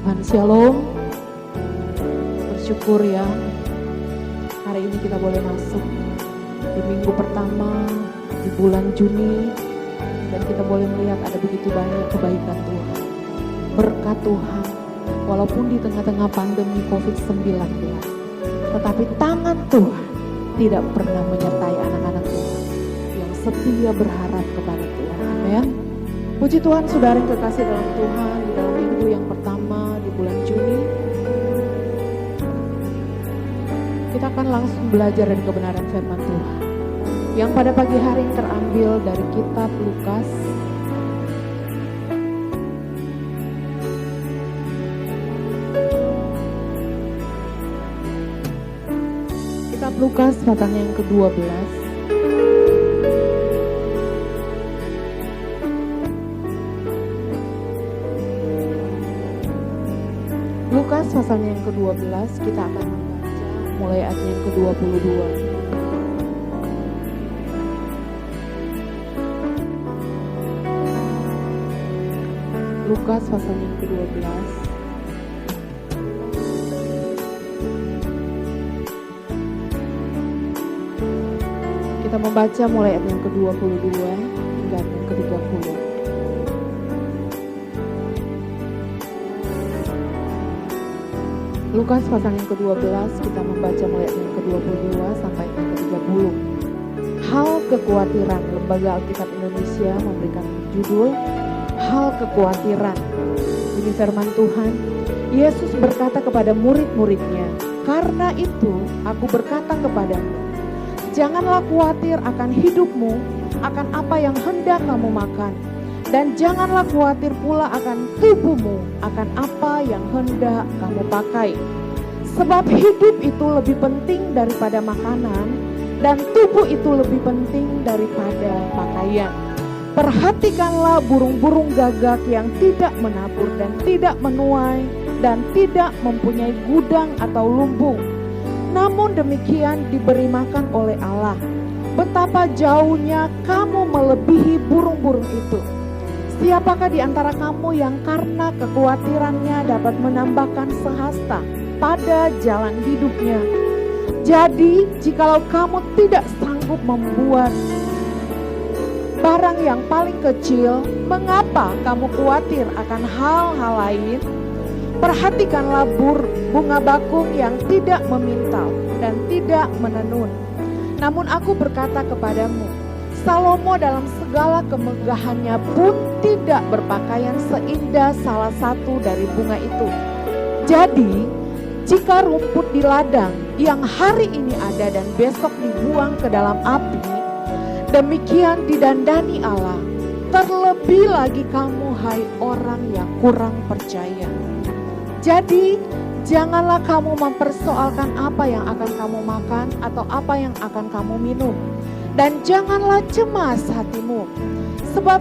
Tuhan, shalom. Bersyukur ya, hari ini kita boleh masuk di minggu pertama di bulan Juni, dan kita boleh melihat ada begitu banyak kebaikan Tuhan, berkat Tuhan. Walaupun di tengah-tengah pandemi COVID-19, tetapi tangan Tuhan tidak pernah menyertai anak-anak Tuhan yang setia berharap kepada Tuhan. Amin. Puji Tuhan, saudara yang kekasih dalam Tuhan, di dalam minggu yang pertama di bulan Juni, kita akan langsung belajar dari kebenaran firman Tuhan yang pada pagi hari ini terambil dari kitab Lukas pasal yang ke-12. Lukas pasal yang ke-12, kita akan membaca mulai ayat yang ke-22. Lukas pasal yang ke-12. Kita membaca mulai ayat yang ke-22 hingga ayat yang ke-30. Lukas pasal yang ke-12, kita membaca mulai ayat yang ke-22 sampai ayat yang ke-30. Hal kekhawatiran. Lembaga Alkitab Indonesia memberikan judul Hal kekhawatiran. Ini firman Tuhan. Yesus berkata kepada murid-muridnya, "Karena itu aku berkata kepadamu, janganlah khawatir akan hidupmu, akan apa yang hendak kamu makan. Dan janganlah khawatir pula akan tubuhmu, akan apa yang hendak kamu pakai. Sebab hidup itu lebih penting daripada makanan, dan tubuh itu lebih penting daripada pakaian. Perhatikanlah burung-burung gagak yang tidak menabur dan tidak menuai, dan tidak mempunyai gudang atau lumbung. Namun demikian diberi makan oleh Allah. Betapa jauhnya kamu melebihi burung-burung itu. Siapakah di antara kamu yang karena kekhawatirannya dapat menambahkan sehasta pada jalan hidupnya? Jadi jikalau kamu tidak sanggup membuat barang yang paling kecil, mengapa kamu khawatir akan hal-hal lain? Perhatikanlah bunga bakung yang tidak memintal dan tidak menenun. Namun aku berkata kepadamu, Salomo dalam segala kemegahannya pun tidak berpakaian seindah salah satu dari bunga itu. Jadi, jika rumput di ladang yang hari ini ada dan besok dibuang ke dalam api, demikian didandani Allah, terlebih lagi kamu, hai orang yang kurang percaya. Jadi, janganlah kamu mempersoalkan apa yang akan kamu makan atau apa yang akan kamu minum. Dan janganlah cemas hatimu, sebab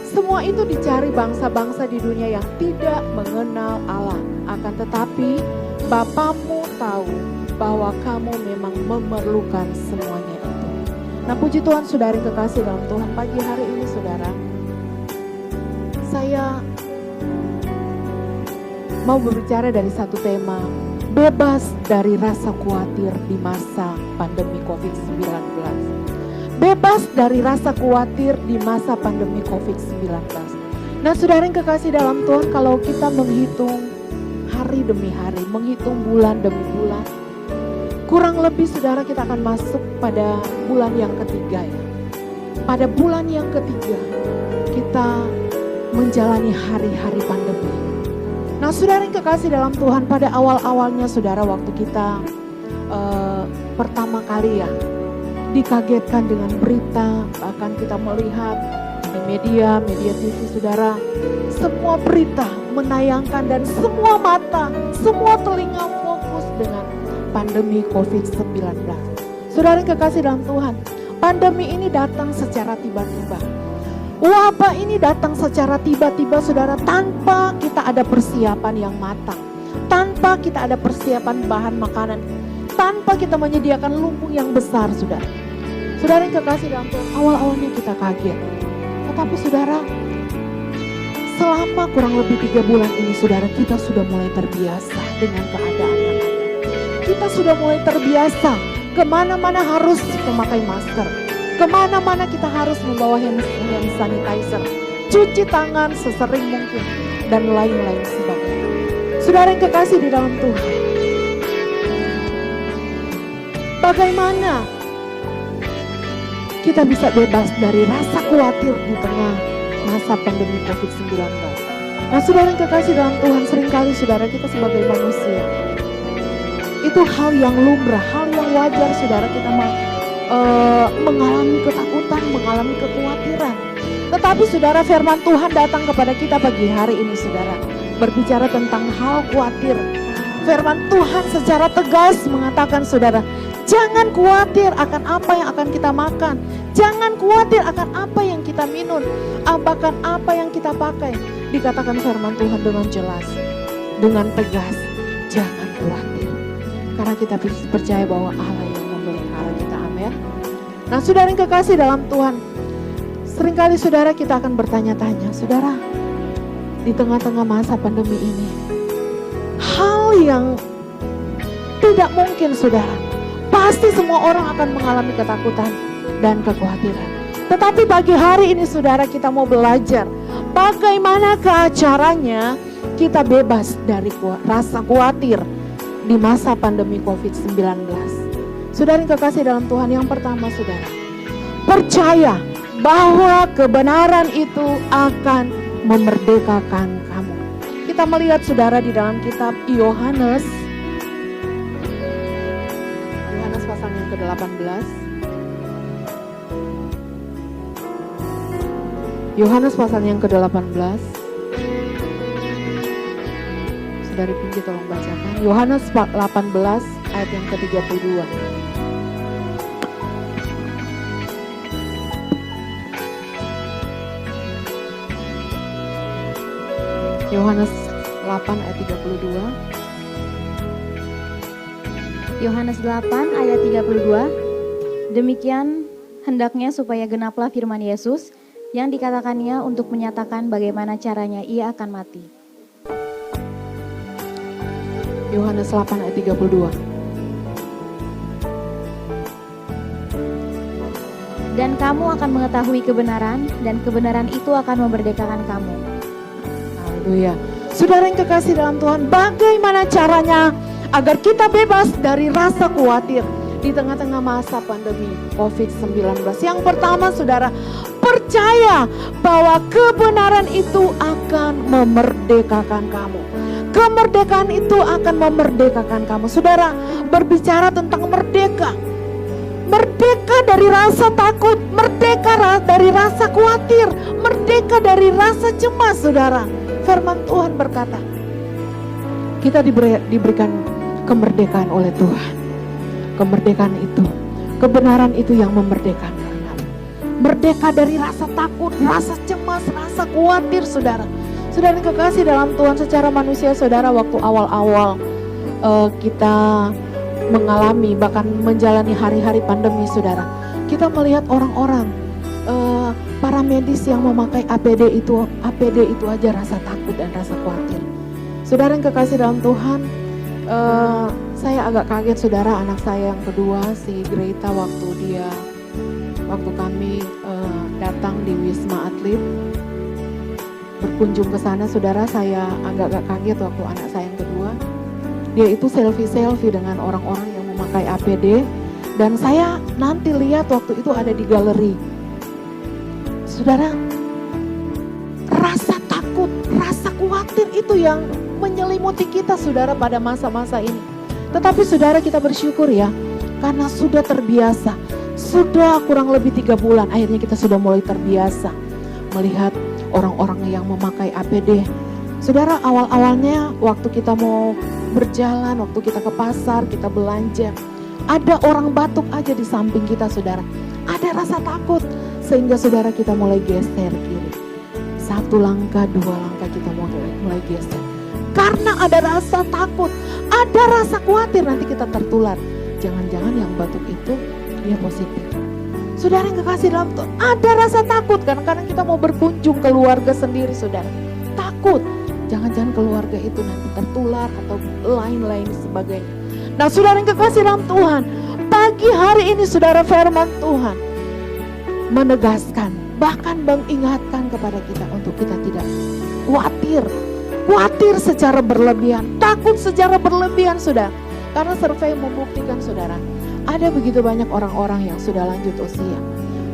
semua itu dicari bangsa-bangsa di dunia yang tidak mengenal Allah. Akan tetapi Bapamu tahu bahwa kamu memang memerlukan semuanya itu. Nah, puji Tuhan, saudari kekasih dalam Tuhan, pagi hari ini saudara, saya mau berbicara dari satu tema, bebas dari rasa khawatir di masa pandemi COVID-19. Bebas dari rasa khawatir di masa pandemi COVID-19. Nah, saudara yang kekasih dalam Tuhan, kalau kita menghitung hari demi hari, menghitung bulan demi bulan, kurang lebih saudara kita akan masuk pada bulan yang ketiga ya. Pada bulan yang ketiga, kita menjalani hari-hari pandemi. Nah, saudara yang kekasih dalam Tuhan, pada awal-awalnya saudara, waktu kita pertama kali ya dikagetkan dengan berita, bahkan kita melihat di media TV saudara, semua berita menayangkan dan semua mata, semua telinga fokus dengan pandemi COVID-19. Saudara yang kekasih dalam Tuhan, pandemi ini datang secara tiba-tiba. Wabah ini datang secara tiba-tiba saudara, tanpa kita ada persiapan yang matang, tanpa kita ada persiapan bahan makanan, tanpa kita menyediakan lumbung yang besar saudara. Saudara yang kekasih dalam Tuhan, awal-awalnya kita kaget. Tetapi saudara, selama kurang lebih 3 bulan ini saudara, kita sudah mulai terbiasa dengan keadaan yang ada. Kita sudah mulai terbiasa kemana-mana harus memakai masker, kemana-mana kita harus membawa hand sanitizer, cuci tangan sesering mungkin, dan lain-lain sebagainya. Saudara yang kekasih di dalam Tuhan, bagaimana kita bisa bebas dari rasa khawatir di tengah masa pandemi COVID-19? Nah saudara yang kekasih dalam Tuhan, seringkali saudara kita sebagai manusia, itu hal yang lumrah, hal yang wajar saudara, kita mengalami ketakutan, mengalami kekhawatiran. Tetapi saudara, firman Tuhan datang kepada kita pagi hari ini saudara, berbicara tentang hal khawatir. Firman Tuhan secara tegas mengatakan saudara, jangan khawatir akan apa yang akan kita makan, jangan khawatir akan apa yang kita minum, bahkan apa yang kita pakai. Dikatakan firman Tuhan dengan jelas, dengan tegas, jangan khawatir. Karena kita percaya bahwa Allah yang memelihara kita, amin. Nah saudara yang kekasih dalam Tuhan, seringkali saudara kita akan bertanya-tanya, saudara, di tengah-tengah masa pandemi ini, hal yang tidak mungkin saudara, pasti semua orang akan mengalami ketakutan dan kekhawatiran. Tetapi pagi hari ini saudara, kita mau belajar bagaimana caranya kita bebas dari rasa khawatir di masa pandemi COVID-19. Saudara yang kekasih dalam Tuhan, yang pertama saudara, percaya bahwa kebenaran itu akan memerdekakan kamu. Kita melihat saudara di dalam kitab Yohanes pasal yang ke-18. Yohanes pasal yang ke-18. Saudari Pinky tolong bacakan. Yohanes 18 ayat yang ke-32. Yohanes 8 ayat 32. Yohanes 8 ayat 32. Demikian hendaknya supaya genaplah firman Yesus yang dikatakannya untuk menyatakan bagaimana caranya ia akan mati. Yohanes 8 ayat 32. Dan kamu akan mengetahui kebenaran, dan kebenaran itu akan memerdekakan kamu. Haleluya. Saudara yang kekasih dalam Tuhan, bagaimana caranya agar kita bebas dari rasa khawatir di tengah-tengah masa pandemi COVID-19? Yang pertama saudara, percaya bahwa kebenaran itu akan memerdekakan kamu. Kemerdekaan itu akan memerdekakan kamu. Saudara, berbicara tentang merdeka. Merdeka dari rasa takut, merdeka dari rasa khawatir, merdeka dari rasa cemas saudara. Firman Tuhan berkata, kita diberikan kemerdekaan oleh Tuhan. Kemerdekaan itu, kebenaran itu yang memerdekakan kamu. Merdeka dari rasa takut, rasa cemas, rasa khawatir saudara. Saudara yang kekasih dalam Tuhan, secara manusia saudara, waktu awal-awal kita mengalami bahkan menjalani hari-hari pandemi saudara, kita melihat orang-orang para medis yang memakai APD itu aja rasa takut dan rasa khawatir. Saudara yang kekasih dalam Tuhan, saya agak kaget saudara, anak saya yang kedua si Greta, waktu kami datang di Wisma Atlet berkunjung ke sana saudara, saya agak kaget waktu anak saya yang kedua, dia itu selfie dengan orang-orang yang memakai APD, dan saya nanti lihat waktu itu ada di galeri. Saudara, rasa takut, rasa khawatir itu yang menyelimuti kita saudara pada masa-masa ini. Tetapi saudara, kita bersyukur ya, karena sudah terbiasa. Sudah kurang lebih 3 bulan akhirnya kita sudah mulai terbiasa melihat orang-orang yang memakai APD. Saudara, awal-awalnya waktu kita mau berjalan, waktu kita ke pasar, kita belanja, ada orang batuk aja di samping kita saudara. Ada rasa takut, sehingga saudara kita mulai geser kiri. 1 langkah, 2 langkah kita mulai geser. Karena ada rasa takut, ada rasa khawatir nanti kita tertular. Jangan-jangan yang batuk itu dia positif. Saudara yang kekasih dalam Tuhan, ada rasa takut kan, karena kita mau berkunjung keluarga sendiri saudara. takut. Jangan-jangan keluarga itu nanti tertular atau lain-lain sebagainya. Nah saudara yang kekasih dalam Tuhan, pagi hari ini saudara firman Tuhan menegaskan, bahkan mengingatkan kepada kita untuk kita tidak khawatir secara berlebihan, takut secara berlebihan saudara. Karena survei membuktikan saudara, ada begitu banyak orang-orang yang sudah lanjut usia.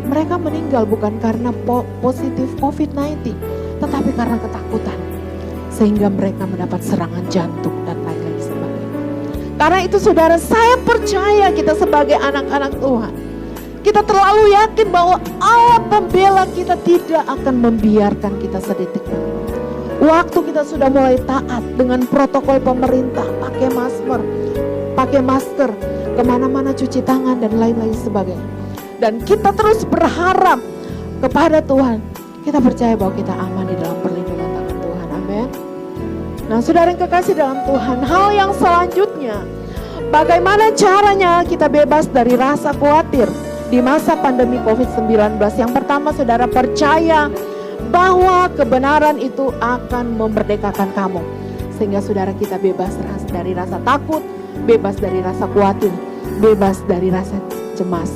Mereka meninggal bukan karena positif COVID-19, tetapi karena ketakutan. Sehingga mereka mendapat serangan jantung dan lain-lain sebagainya. Karena itu saudara, saya percaya kita sebagai anak-anak Tuhan, kita terlalu yakin bahwa Allah pembela kita tidak akan membiarkan kita sedetik pun. Waktu kita sudah mulai taat dengan protokol pemerintah, pakai masker, kemana-mana cuci tangan dan lain-lain sebagainya. Dan kita terus berharap kepada Tuhan, kita percaya bahwa kita aman di dalam perlindungan tangan Tuhan. Amin. Nah saudara yang kekasih dalam Tuhan, hal yang selanjutnya, bagaimana caranya kita bebas dari rasa khawatir di masa pandemi COVID-19? Yang pertama saudara percaya bahwa kebenaran itu akan memerdekakan kamu. Sehingga saudara kita bebas dari rasa takut, bebas dari rasa khawatir, bebas dari rasa cemas.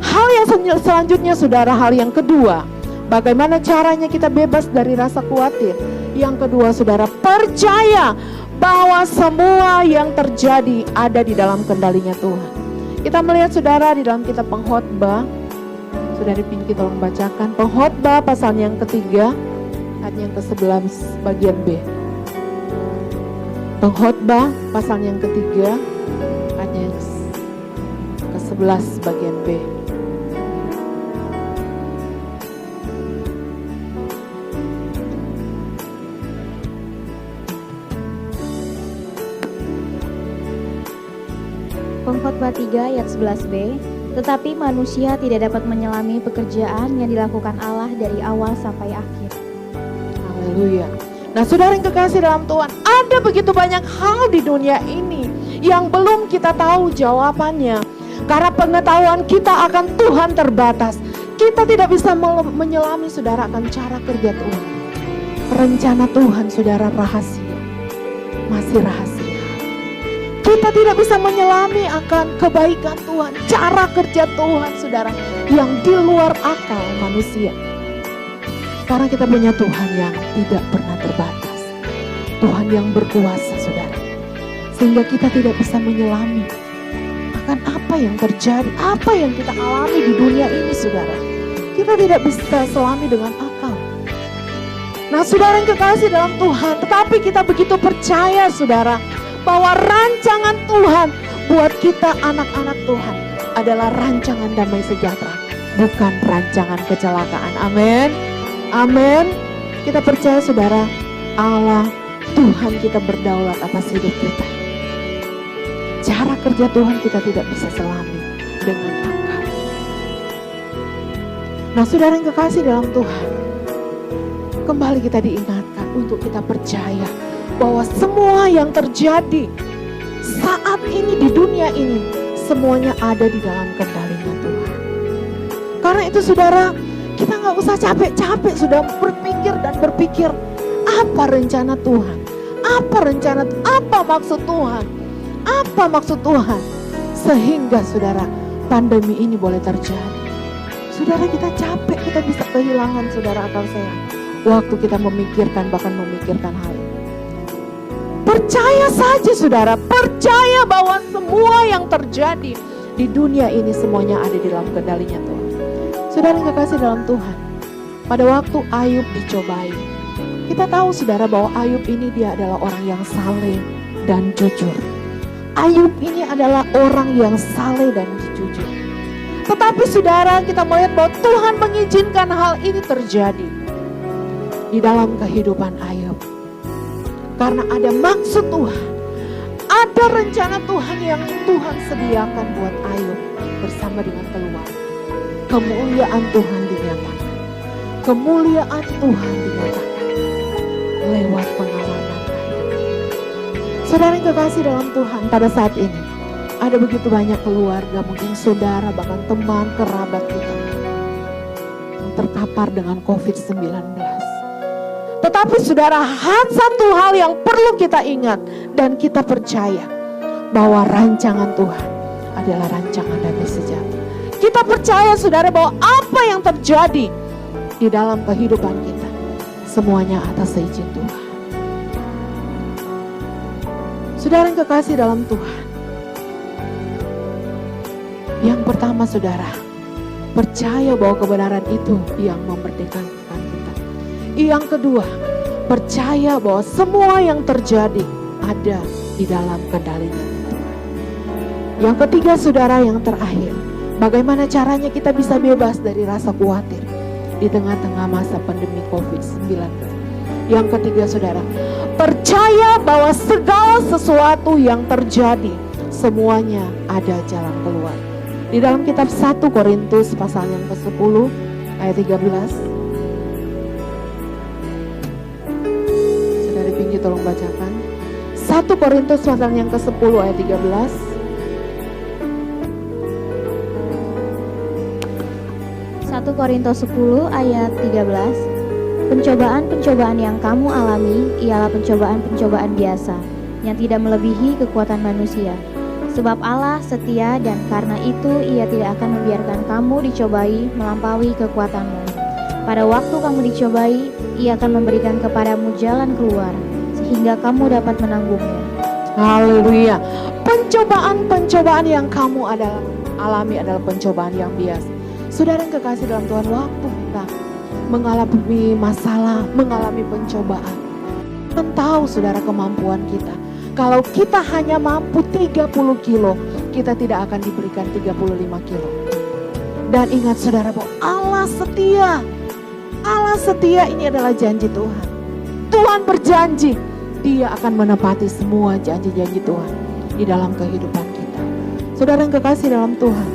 Hal yang selanjutnya saudara, hal yang kedua, bagaimana caranya kita bebas dari rasa khawatir? Yang kedua saudara, percaya bahwa semua yang terjadi ada di dalam kendalinya Tuhan. Kita melihat saudara di dalam kitab Pengkhotbah, saudari Pinky tolong bacakan Pengkhotbah pasal yang ketiga, ayat yang ke-11 bagian B. Pengkhotbah pasal yang ketiga, ayat yang ke-11 bagian B. Pengkhotbah 3 ayat 11b, tetapi manusia tidak dapat menyelami pekerjaan yang dilakukan Allah dari awal sampai akhir. Haleluya. Nah saudara yang kekasih dalam Tuhan, ada begitu banyak hal di dunia ini yang belum kita tahu jawabannya. Karena pengetahuan kita akan Tuhan terbatas. Kita tidak bisa menyelami saudara akan cara kerja Tuhan. Rencana Tuhan saudara rahasia, masih rahasia. Kita tidak bisa menyelami akan kebaikan Tuhan, cara kerja Tuhan saudara, yang di luar akal manusia. Karena kita punya Tuhan yang tidak pernah terbatas, Tuhan yang berkuasa saudara. Sehingga kita tidak bisa menyelami akan apa yang terjadi, apa yang kita alami di dunia ini saudara. Kita tidak bisa selami dengan akal. Nah saudara yang kekasih dalam Tuhan, tetapi kita begitu percaya saudara, bahwa rancangan Tuhan buat kita anak-anak Tuhan adalah rancangan damai sejahtera, bukan rancangan kecelakaan. Amin. Amin. Kita percaya saudara, Allah Tuhan kita berdaulat atas hidup kita. Cara kerja Tuhan kita tidak bisa selami dengan akal. Nah saudara yang kekasih dalam Tuhan, kembali kita diingatkan untuk kita percaya bahwa semua yang terjadi saat ini di dunia ini, semuanya ada di dalam kendalinya Tuhan. Karena itu saudara, kita gak usah capek-capek sudah berpikir apa rencana Tuhan, apa maksud Tuhan, apa maksud Tuhan, sehingga saudara pandemi ini boleh terjadi. Saudara kita capek, kita bisa kehilangan saudara akal sehat waktu kita memikirkan hal ini. Percaya saja saudara, percaya bahwa semua yang terjadi di dunia ini semuanya ada di dalam kendalinya Tuhan. Saudara yang kekasih dalam Tuhan, pada waktu Ayub dicobai, kita tahu saudara bahwa Ayub ini dia adalah orang yang saleh dan jujur. Ayub ini adalah orang yang saleh dan jujur. Tetapi saudara, kita melihat bahwa Tuhan mengizinkan hal ini terjadi di dalam kehidupan Ayub. Karena ada maksud Tuhan, ada rencana Tuhan yang Tuhan sediakan buat Ayub bersama dengan keluarga. Kemuliaan Tuhan dinyatakan, kemuliaan Tuhan dinyatakan lewat pengalaman Ayub. Saudara yang kekasih dalam Tuhan, pada saat ini ada begitu banyak keluarga, mungkin saudara, bahkan teman, kerabat kita yang terpapar dengan COVID-19. Tetapi saudara, satu hal yang perlu kita ingat dan kita percaya, bahwa rancangan Tuhan adalah rancangan damai sejahtera. Kita percaya saudara bahwa apa yang terjadi di dalam kehidupan kita, semuanya atas izin Tuhan. Saudara yang kekasih dalam Tuhan, yang pertama saudara, percaya bahwa kebenaran itu yang memerdekakan kita. Yang kedua, percaya bahwa semua yang terjadi ada di dalam kendalinya Tuhan. Yang ketiga saudara, yang terakhir, bagaimana caranya kita bisa bebas dari rasa khawatir di tengah-tengah masa pandemi COVID-19. Yang ketiga saudara, percaya bahwa segala sesuatu yang terjadi, semuanya ada jalan keluar. Di dalam kitab 1 Korintus pasal yang ke-10 ayat 13. Saudara Pinky tolong bacakan. 1 Korintus pasal yang ke-10 ayat 13. 1 Korintus 10 ayat 13. Pencobaan-pencobaan yang kamu alami ialah pencobaan-pencobaan biasa yang tidak melebihi kekuatan manusia. Sebab Allah setia dan karena itu Ia tidak akan membiarkan kamu dicobai melampaui kekuatanmu. Pada waktu kamu dicobai, Ia akan memberikan kepadamu jalan keluar sehingga kamu dapat menanggungnya. Haleluya. Pencobaan-pencobaan yang kamu alami adalah pencobaan yang biasa. Saudara yang kekasih dalam Tuhan, waktu kita mengalami masalah, mengalami pencobaan, kita tahu saudara kemampuan kita. Kalau kita hanya mampu 30 kilo, kita tidak akan diberikan 35 kilo. Dan ingat saudara bahwa Allah setia. Allah setia, ini adalah janji Tuhan. Tuhan berjanji, Dia akan menepati semua janji-janji Tuhan di dalam kehidupan kita. Saudara yang kekasih dalam Tuhan,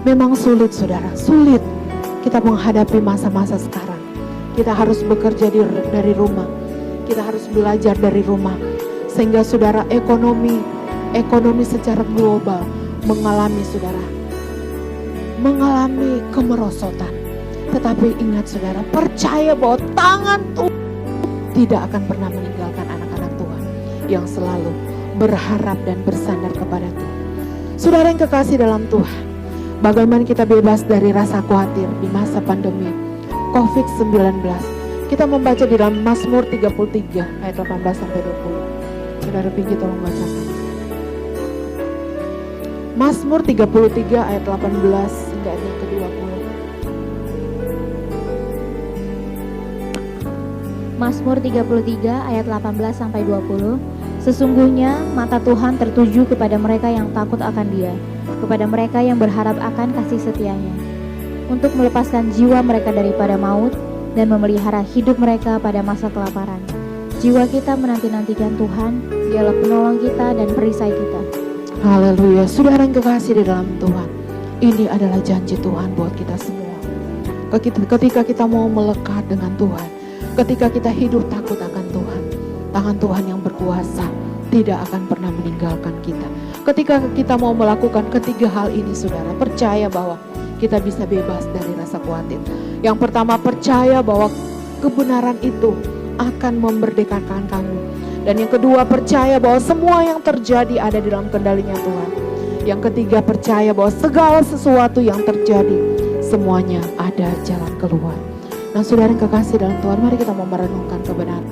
memang sulit saudara, sulit kita menghadapi masa-masa sekarang. Kita harus bekerja dari rumah, kita harus belajar dari rumah. Sehingga saudara, ekonomi secara global mengalami kemerosotan. Tetapi ingat saudara, percaya bahwa tangan Tuhan tidak akan pernah meninggalkan anak-anak Tuhan yang selalu berharap dan bersandar kepada Tuhan. Saudara yang kekasih dalam Tuhan, bagaimana kita bebas dari rasa khawatir di masa pandemi COVID-19? Kita membaca di dalam Mazmur 33 ayat 18 sampai 20. Saudara Pinky tolong bacakan. Mazmur 33 ayat 18 hingga ayat yang ke-20. Mazmur 33 ayat 18 sampai 20. Sesungguhnya mata Tuhan tertuju kepada mereka yang takut akan Dia, kepada mereka yang berharap akan kasih setianya, untuk melepaskan jiwa mereka daripada maut dan memelihara hidup mereka pada masa kelaparan. Jiwa kita menanti-nantikan Tuhan, Dialah penolong kita dan perisai kita. Haleluya. Saudara yang kekasih di dalam Tuhan, ini adalah janji Tuhan buat kita semua. Ketika kita mau melekat dengan Tuhan, ketika kita hidup takut akan Tuhan, tangan Tuhan yang berkuasa tidak akan pernah meninggalkan kita. Ketika kita mau melakukan ketiga hal ini saudara, percaya bahwa kita bisa bebas dari rasa khawatir. Yang pertama, percaya bahwa kebenaran itu akan memerdekakan kamu. Dan yang kedua, percaya bahwa semua yang terjadi ada di dalam kendalinya Tuhan. Yang ketiga, percaya bahwa segala sesuatu yang terjadi, semuanya ada jalan keluar. Nah saudara yang kekasih dalam Tuhan, mari kita mau merenungkan kebenaran.